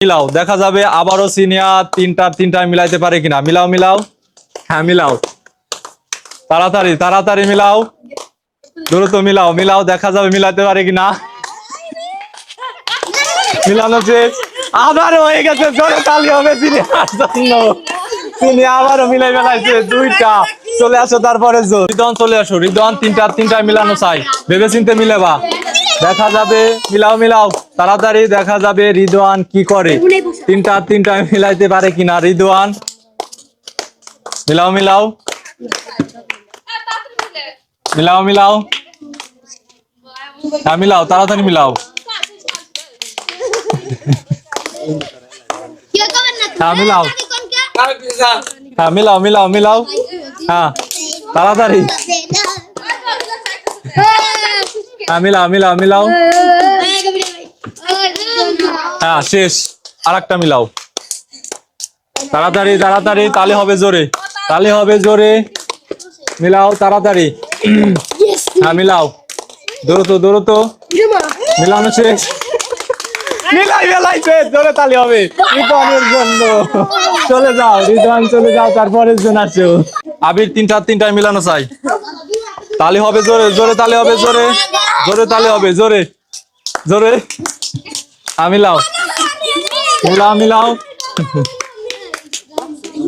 মিলাও, দেখা যাবে আবারও সিনিয়র তিনটা মিলাইতে পারে কিনা। মিলাও মিলাও, হ্যাঁ মিলাও, তাড়াতাড়ি তাড়াতাড়ি মিলাও, দ্রুত মিলাও মিলাও, দেখা যাবে মিলাইতে পারে কিনা। মিলানো শেষ, আবারও হয়ে গেছে, জোরে তালি হবে সিনিয়র জন্য। তিনি আবারও মিলাই ফেলাইছে দুইটা। চলে আসো তারপরে রিদওয়ান, চলে আসো রিদওয়ান, তিনটা মিলানো চাই, ভেবে চিনতে মিলেবা। দেখা যাবে, মিলাও মিলাও তাড়াতাড়ি, দেখা যাবে রিদওয়ান কি করে, তিনটা মিলাইতে পারে কিনা রিদওয়ান। মিলাও মিলাও মিলাও মিলাও, হ্যাঁ মিলাও, তাড়াতাড়ি মিলাও, হ্যাঁ মিলাও, হ্যাঁ মিলাও মিলাও মিলাও, হ্যাঁ তাড়াতাড়ি, হ্যাঁ মিলাও মিলাও মিলাও, হ্যাঁ শেষ, আরেকটা মিলাও, তাড়াতাড়ি তাড়াতাড়ি, তালে হবে জোরে, তালে হবে জোরে, মিলাও তাড়াতাড়ি, হ্যাঁ মিলাও, দ্রুত দ্রুত, মিলানো শেষ, মিলাই ফেলাইছে, জোরে তালি হবে রিদওয়ানের জন্য। চলে যাও রিদওয়ান, চলে যাও, তারপরের জন আসো। আবির তিনটা মিলানো চাই, তালি হবে জোরে, জোরে তালি হবে জোরে, জোরে তালি হবে জোরে জোরে, মিলাও মিলাও মিলাও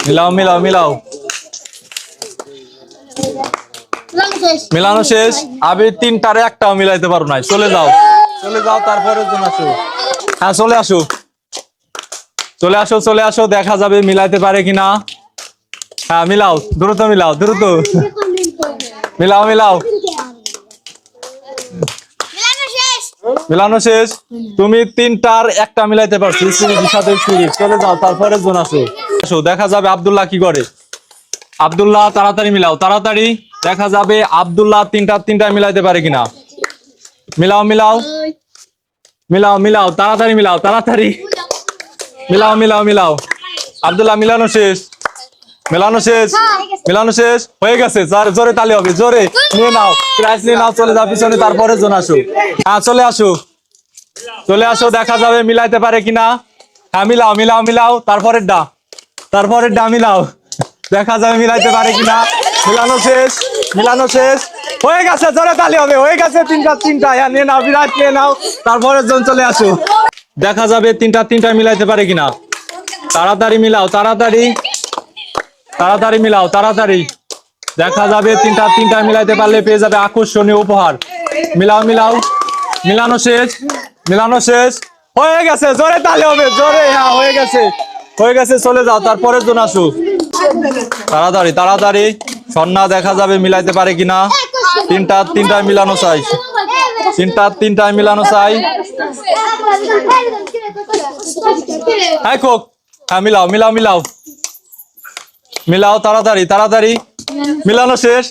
মিলাও মিলাও মিলাও, মিলানো শেষ। আবির তিনটারে একটাও মিলাইতে পারো নাই, চলে যাও চলে যাও, তারপরের জন আসো। হ্যাঁ চলে আসো, চলে আসো চলে আসো, দেখা যাবে মিলাইতে পারে কিনা। হ্যাঁ মিলাও, দ্রুত মিলাও, দ্রুত মিলাও মিলাও, মিলানো শেষ। তুমি তিনটার একটা মিলাইতে পারছো, সাথে চলে যাও, তারপরের জন আসো। আসো, দেখা যাবে আব্দুল্লাহ কি করে। আব্দুল্লাহ তাড়াতাড়ি মিলাও, তাড়াতাড়ি, দেখা যাবে আব্দুল্লাহ তিনটা মিলাইতে পারে কিনা। মিলাও মিলাও মিলাও মিলাও, তাড়াতাড়ি মিলাও, তাড়াতাড়ি মিলাও মিলাও মিলাও, আব্দুল্লাহ মিলানো শেষ, মিলানো শেষ, মিলানো শেষ, হয়ে গেছে, জোরে তালি হবে, জোরে নিয়ে নাও, প্রাইজ নিয়ে নাও, চলে যাও পিছনে, তারপরে জন আসো। হ্যাঁ চলে আসো, চলে আসো, দেখা যাবে মিলাইতে পারে কিনা। হ্যাঁ মিলাও মিলাও মিলাও, তারপরের ডা মিলাও, দেখা যাবে মিলাইতে পারে কিনা। মিলানো শেষ, মিলানো শেষ, হয়ে গেছে, জোরে তালি হবে, হয়ে গেছে তিনটা, হ্যাঁ নিয়ে নাও, বিরাট নিয়ে নাও, তারপরের জন চলে আসো। দেখা যাবে তিনটা মিলাইতে পারে কিনা। তাড়াতাড়ি মিলাও, তাড়াতাড়ি তাড়াতাড়ি মিলাও, তাড়াতাড়ি, দেখা যাবে তিনটা মিলাইতে পারলে পেয়ে যাবে আকর্ষণীয় উপহার। মিলাও মিলাও, মিলানো শেষ, মিলানো শেষ, হয়ে গেছে, জোরে তালি হবে, জোরে, হ্যাঁ হয়ে গেছে, হয়ে গেছে, চলে যাও, তারপরের জন আসো। তাড়াতাড়ি তাড়াতাড়ি, সন্না, দেখা যাবে মিলাইতে পারে কিনা। তিনটা মিলানো চাই, তিনটা মিলানো চাই। হ্যাঁ কোক, হ্যাঁ মিলাও মিলাও মিলাও মিলাও, তাড়াতাড়ি তাড়াতাড়ি, মিলানো শেষ,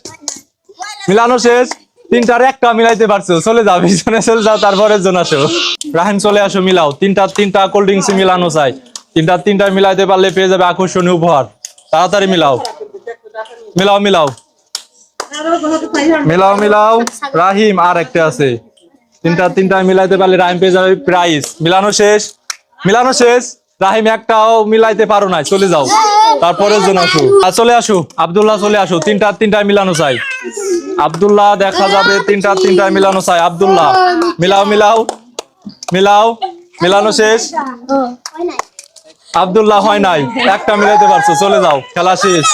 মিলানো শেষ, তিনটার একটা মিলাইতে পারছো, চলে যাও পিছনে, চলে যাও, তারপরের জন আসো। রাহেন চলে আসো, মিলাও, তিনটা কোল্ড ড্রিঙ্কস মিলানো চাই, তিনটা মিলাইতে পারলে পেয়ে যাবে আকর্ষণীয় উপহার। তাড়াতাড়ি মিলাও, মিলাও মিলাও মিলাও মিলাও, রাহিম আর একটা আছে, তিনটা মিলাইতে পারলে রাহিম পেয়ে যাবে প্রাইজ। মিলানো শেষ, মিলানো শেষ, রাহিম একটাও মিলাইতে পারো নাই, চলে যাও, তারপরের জন আসো। চলে আসো আব্দুল্লাহ, চলে আসো, তিনটা মিলানো চাই। আব্দুল্লাহ, দেখা যাবে তিনটা মিলানো চাই। আব্দুল্লাহ মিলাও মিলাও মিলাও, মিলানো শেষ। আব্দুল্লাহ হয় নাই, একটা মিলাইতে পারছো, চলে যাও, খেলা শেষ।